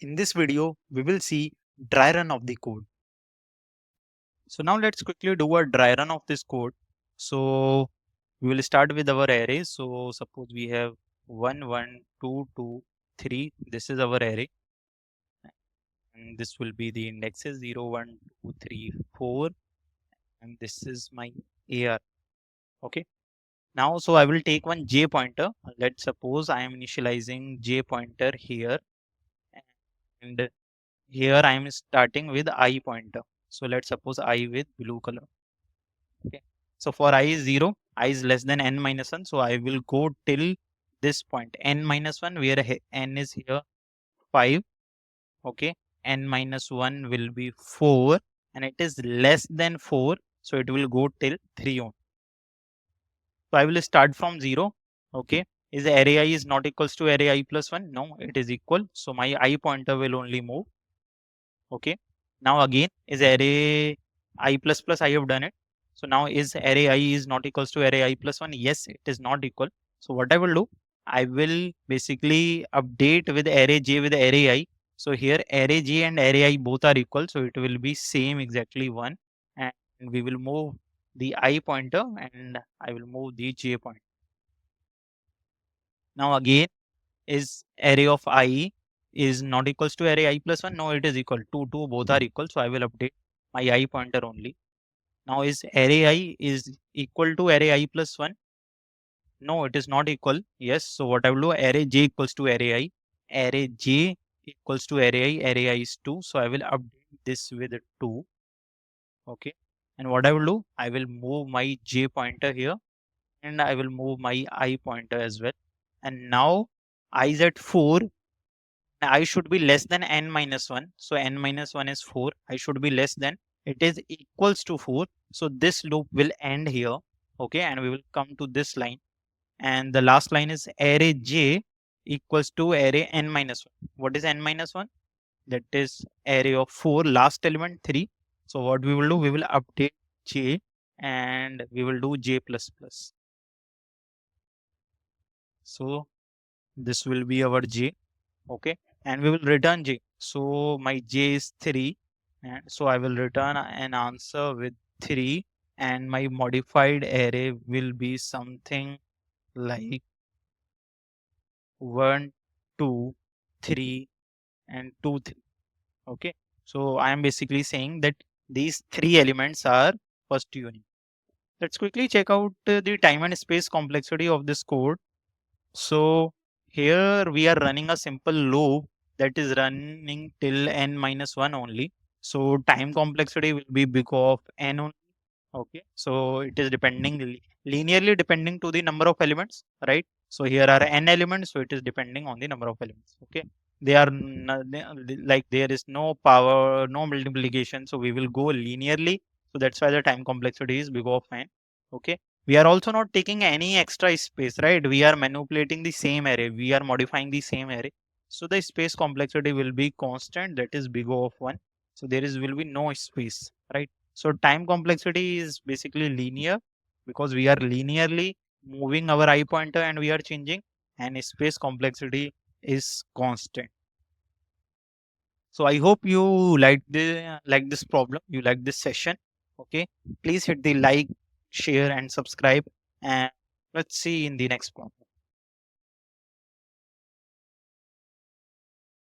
In this video, we will see dry run of the code. So now let's quickly do a dry run of this code. So we will start with our array. So suppose we have 1, 1, 2, 2, 3. This is our array. And this will be the indexes 0, 1, 2, 3, 4. And this is my AR. Okay. Now, so I will take one J pointer. Let's suppose I am initializing J pointer here. And here I am starting with I pointer. So let's suppose I with blue color. Okay. So for I is 0, I is less than n minus 1. So I will go till this point n minus 1 where n is here 5. Okay. N minus 1 will be 4 and it is less than 4. So it will go till 3 on. So I will start from 0. Okay. Is array I is not equals to array I plus 1? No, it is equal. So my I pointer will only move. Okay. Now again is array I plus plus, I have done it. So now is array I is not equals to array I plus 1? Yes, it is not equal. So what I will do, I will basically update with array j with array I. So here array j and array I both are equal. So it will be same exactly 1. And we will move the I pointer and I will move the j pointer. Now again is array of I is not equals to array I plus 1. No, it is equal to 2. Both are equal. So I will update my I pointer only. Now is array I is equal to array I plus 1? No, it is not equal. Yes. So what I will do, array j equals to array I. Array j equals to array I. Array I is 2. So I will update this with 2. Okay. And what I will do, I will move my j pointer here and I will move my I pointer as well. And now I is at 4. I should be less than n minus 1. So n minus 1 is 4. I should be less than. It is equals to 4. So this loop will end here. Okay. And we will come to this line. And the last line is array j equals to array n minus 1. What is n minus 1? That is array of 4, last element 3. So what we will do, we will update j and we will do j plus plus. So this will be our j. Okay. And we will return j. So my j is 3. And so I will return an answer with 3. And my modified array will be something like 1, 2, 3, and 2, 3. Okay. So I am basically saying that these 3 elements are first unit. Let's quickly check out the time and space complexity of this code. So here we are running a simple loop that is running till n minus 1 only. So time complexity will be big of n only. Okay. So it is depending linearly depending to the number of elements, right? So here are n elements. So it is depending on the number of elements. Okay. They are like there is no power, no multiplication. So we will go linearly. So that's why the time complexity is big of n. Okay. We are also not taking any extra space, right? We are manipulating the same array. We are modifying the same array. So the space complexity will be constant. That is big of 1. So there is will be no space, right? So time complexity is basically linear because we are linearly moving our I pointer and we are changing, and space complexity is constant. So I hope you like this problem, you like this session. Okay, please hit the like, share and subscribe, and let's see in the next problem.